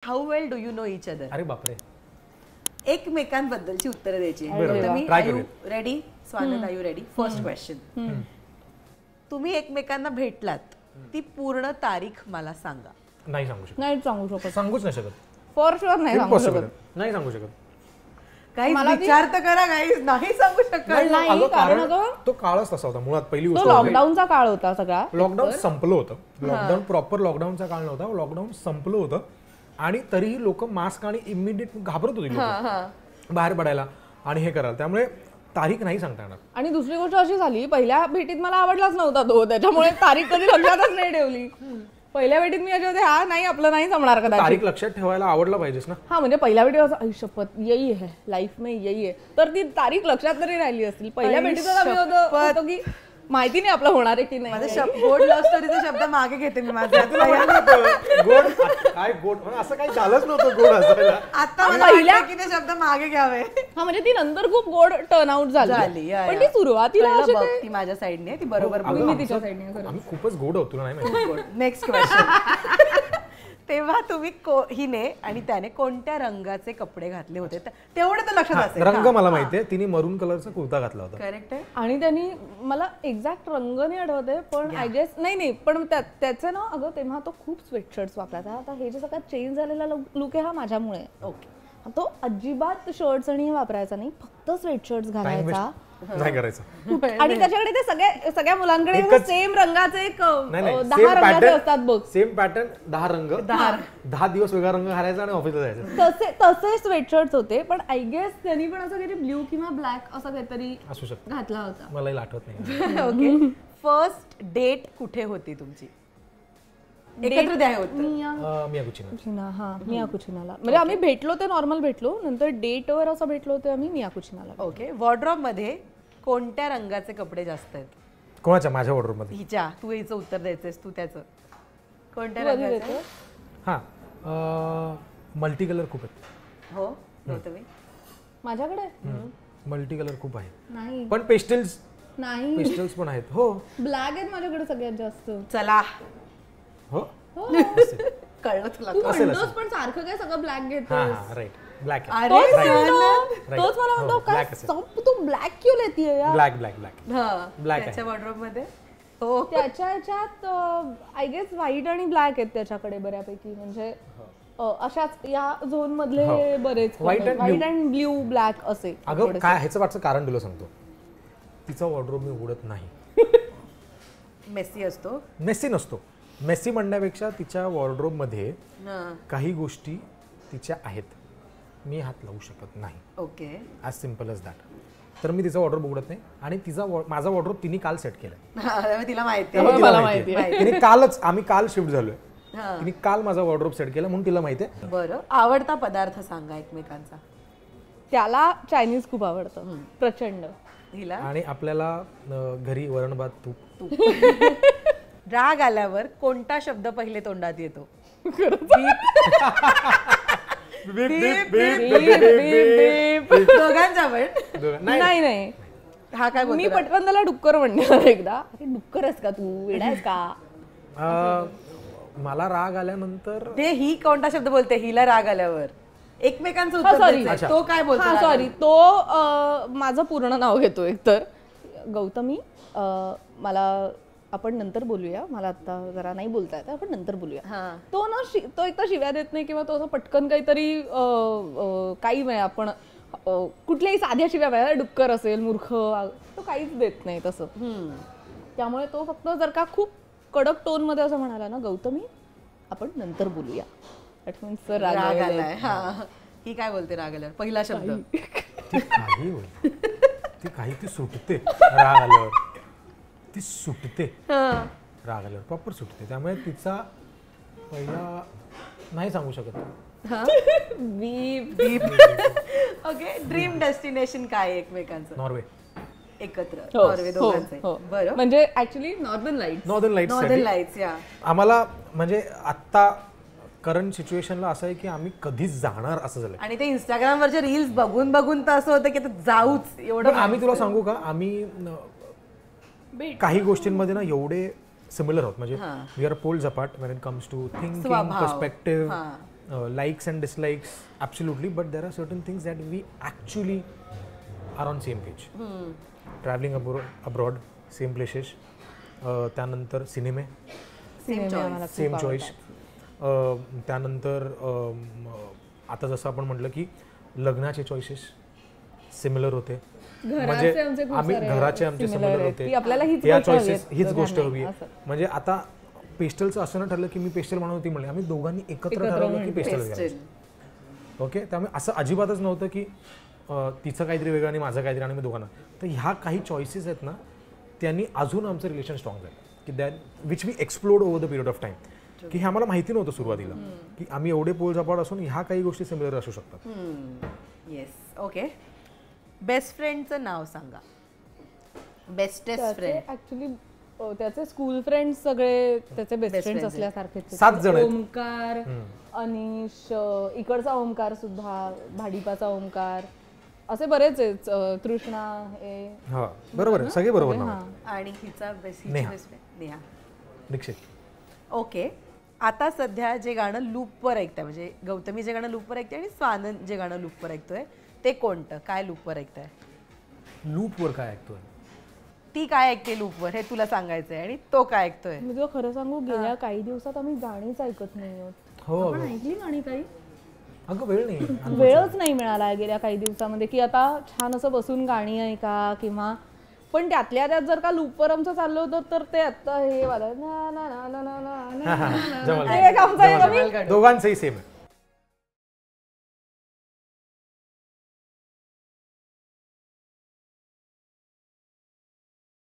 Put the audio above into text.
How well do you know each other? अरे बापरे. एकमेकांबद्दलची उत्तरं द्यायची. Ready? Swanand, are you ready? First question. तुम्ही एकमेकांना भेटलात ती पूर्ण तारीख मला सांगा. नाही सांगू शकत. नाही सांगू शकत. सांगूच नाही शकत. फॉर शुअर नाही सांगू शकत. नाही सांगू शकत. काही विचार तर करा गाईज. नाही सांगू शकत. नाही कारण तो काळच तसा होता मुळात. पहिली तो गोष्ट लॉकडाऊनचा काळ होता सगळा. लॉकडाऊन संपलं होतं. लॉकडाऊन प्रॉपर लॉकडाऊनचा काळ नव्हता. लॉकडाऊन संपलं होतं आणि तरीही लोक मास्क आणि इमिडिएट घाबरत होती बाहेर पडायला आणि हे करायला. त्यामुळे तारीख नाही सांगता येणार. आणि दुसरी गोष्ट अशी झाली, पहिल्या भेटीत मला आवडलाच नव्हता तो, त्याच्यामुळे तारीख कधी लक्षातच नाही ठेवली. पहिल्या भेटीत मी असे होते, हा नाही आपलं नाही जमणार कदाचित. तारीख लक्षात ठेवायला आवडला पाहिजेस ना. हा म्हणजे पहिल्या भेटीत असं आई शपथ यही है लाईफ में यही है, तर ती तारीख लक्षात तरी राहिली असतील. पहिल्या भेटीत आम्ही होतो की माहिती नाही आपलं होणार आहे की नाही. माझा गोड लव्ह स्टोरीचा शब्द मागे घेते मी. माझा गोड काय गोड असं काही झालंच नव्हतं गोड असायला. आता मला वाटलं की ते शब्द मागे घ्यावे. हा म्हणजे ती नंतर खूप गोड टर्न आउट झाली, पण ती सुरुवातीला अशी ती माझ्या साईडने ती बरोबर मी तिच्या साईडने. आम्ही खूपच गोड होतो तुला नाही माहिती. Next question. तेव्हा तुम्ही हिने आणि त्याने कोणत्या रंगाचे कपडे घातले होते तेवढं तर लक्षात असेल. रंग मला माहितीये. तिने मरून कलरचा कुर्ता घातला होता. करेक्ट आहे. आणि त्यांनी मला एक्झॅक्ट रंग नाही आठवते, पण आय गेस नाही पण त्याचं ना अगं तेव्हा तो खूप स्वेटशर्ट्स वापरायचा. आता हे जे सगळं चेंज झालेला लुक आहे हा माझ्यामुळे. ओके. तो अजिबात शर्ट्स आणि वापरायचा नाही, फक्त स्वेटशर्ट्स घालायचा. नाही करायचं. आणि त्याच्याकडे ते सगळ्या मुलांकडे सेम रंगाचे 10 रंगाचे असतात बघ. सेम पॅटर्न 10 रंग 10 दिवस वेगळा रंग घालायचा आणि ऑफिसला जायचं. तसे स्वेटशर्ट्स होते, पण आय गेस त्यांनी पण असं काहीतरी ब्ल्यू किंवा ब्लॅक असं काहीतरी असू शकतं घातला होता. मलाही आठवत नाही. ओके. फर्स्ट डेट कुठे होती तुमची? एकत्र द्या होतं. मियाकुचिनाला. म्हणजे आम्ही भेटलो ते नॉर्मल भेटलो, नंतर डेटवर असं भेटलो होते आम्ही मियाकुचिनाला. ओके. वॉर्डरोब मध्ये कोणत्या रंगाचे कपडे जास्त आहेत? कोणाच्या? माझ्या वॉर्डरोब मध्ये. हिच्या. तू हिचं उत्तर द्यायचंस, तू त्याचं. कोणत्या रंगाचे? हा मल्टी कलर खूप आहेत. हो तुम्ही माझ्याकडे मल्टी कलर खूप आहे. नाही पण पेस्टल्स नाही पण आहेत. हो ब्लॅक आहेत माझ्याकडे सगळ्यात जास्त. चला हो कळलं तुला. तू म्हणतोस पण सारखं काय सगळं ब्लॅक घेतोस. हां राईट ब्लॅक. तोच मला म्हणतो काय तू ब्लॅक क्यों लेती है यार. ब्लॅक ब्लॅक त्याच्या वॉर्डरोब मध्ये. हो त्याच्या ह्याच्यात आय गेस व्हाईट आणि ब्लॅक आहेत त्याच्याकडे बऱ्यापैकी. म्हणजे अशाच या झोन मधले बरेच व्हाईट अँड ब्ल्यू ब्लॅक असे. अगं काय ह्याचं वाटचं कारण तुला सांगतो. तिचा वॉर्डरोब मी उघडत नाही. मेसी असतो. मेसी नसतो. मेसी म्हणण्यापेक्षा तिच्या वॉर्डरोब मध्ये काही गोष्टी तिच्या आहेत, मी हात लावू शकत नाही. Okay. As simple as that. तर मी तिचा वॉर्डरोब उघडत नाही. आणि माझा वॉर्डरोब तिने काल सेट केलाय. तिला माहिती. तिने कालच, आम्ही काल शिफ्ट झालोय, तिने काल माझा वॉर्डरोब सेट केला म्हणून तिला माहिती आहे. बरं. आवडता पदार्थ सांगा एकमेकांचा. त्याला चायनीज खूप आवडतं प्रचंड. हिला आणि आपल्याला घरी वरण भात तूप. राग आल्यावर कोणता शब्द पहिले तोंडात येतो? दोघांचा पण नाही. हा काय मी पटकन त्याला डुक्कर म्हणणार एकदा. अरे डुक्कर आहेस का तू, वेडा आहेस का? मला राग आल्यानंतर ते ही कोणता शब्द बोलते हिला राग आल्यावर? एकमेकांचं उत्तर द्यायचं. तो काय बोलतो? सॉरी तो माझं पूर्ण नाव घेतो. एकतर गौतमी मला आपण नंतर बोलूया, मला आता जरा नाही बोलता येत, आपण नंतर बोलूया. तो ना तो एक तर शिव्या देत नाही किंवा तो असं पटकन काहीतरी काही वेळा आपण कुठल्याही साध्या शिव्या वेळा डुक्कर असेल मूर्ख तो काहीच देत नाही तसं. त्यामुळे तो फक्त जर का खूप कडक टोन मध्ये असं म्हणाला ना गौतमी आपण नंतर बोलूया, दॅट मीन्स राग आलाय. ही काय बोलते राग आल्यावर? पहिला शब्द ती सुटते राग आल्यावर. ती सुटते राग आल्यावर, प्रॉपर सुटते. त्यामुळे तिचा पहिला नाही सांगू शकत. ओके. ड्रीम डेस्टिनेशन काय एकमेकांचं? नॉर्वे. एकत्र नॉर्वे दोघांचे. बरं. म्हणजे ऍक्च्युअली नॉर्दर्न लाईट्स. आम्हाला म्हणजे आता करंट सिच्युएशनला असं आहे की आम्ही कधीच जाणार असं झालं. आणि ते इंस्टाग्रामवरचे रील्स बघून बघून तर असं होतं की जाऊच एवढं. आम्ही तुला सांगू का, आम्ही काही गोष्टींमध्ये ना एवढे सिमिलर आहोत. म्हणजे we are poles apart when it comes to thinking, perspective, likes and dislikes absolutely, but there are certain things that we actually are on same page. Traveling abroad, same places. त्यानंतर सिनेमे, same choice. त्यानंतर आता जसं आपण म्हटलं की लग्नाचे choices similar होते, म्हणजे आम्ही घराचे आमचे सिमिलर होते, या चॉईसेस हीच गोष्ट हवी आहे. म्हणजे आता पेस्टलचं असं न ठरलं की मी पेस्टल म्हणून होती म्हणले, आम्ही दोघांनी एकत्र ठरवलं की पेस्टल घ्यायचं. ओके, त्यामुळे असं अजिबातच नव्हतं की तिचं काहीतरी वेगळं आणि माझं काहीतरी आणि मी दोघांना. तर ह्या काही चॉईसेस आहेत ना, त्यांनी अजून आमचं रिलेशन स्ट्रॉंग झालं की that which we explored over the period of time. की हे आम्हाला माहिती नव्हतं सुरुवातीला की आम्ही एवढे पोल झपाट असून ह्या काही गोष्टी सिमिलर असू शकतात. येस. ओके, बेस्ट फ्रेंडचं नाव सांगा. Bestest friend. ऍक्च्युली त्याचे स्कूल फ्रेंड सगळे त्याचे बेस्ट फ्रेंड्स असल्यासारखेच. 7 जण आहेत. ओमकार, अनिश, इकडचा ओमकार सुद्धा, भाडीपाचा ओमकार, असे बरेच आहेत. तृष्णा, हा बरोबर आहे, सगळे बरोबर नाव. आणि हिचा बेस्ट नेहा. नेहा. निक्षित. ओके, आता सध्या जे गाणं लूपवर ऐकताय, म्हणजे गौतमी जे गाणं लूपवर ऐकते आणि स्वानंद जे गाणं लूपवर ऐकतोय, ते कोणतं, काय लूपवर ऐकताय? लूपवर काय ऐकतोय? ती काय ऐकते लूपवर हे तुला सांगायचंय आणि तो काय ऐकतोय? मी तुला खरं सांगू, गेल्या काही दिवसात आम्ही गाणीच ऐकत नाही आहोत. हो, आपण ऐकली गाणी काही? अगं वेळ नाही, वेळच नाही मिळाला गेल्या काही दिवसामध्ये की आता छान असं बसून गाणी ऐका किंवा. पण त्यातल्या त्यात जर का लूपवर आमचं चाललं होतं तर ते आता हे वाला दोघांचंही सेम आहे.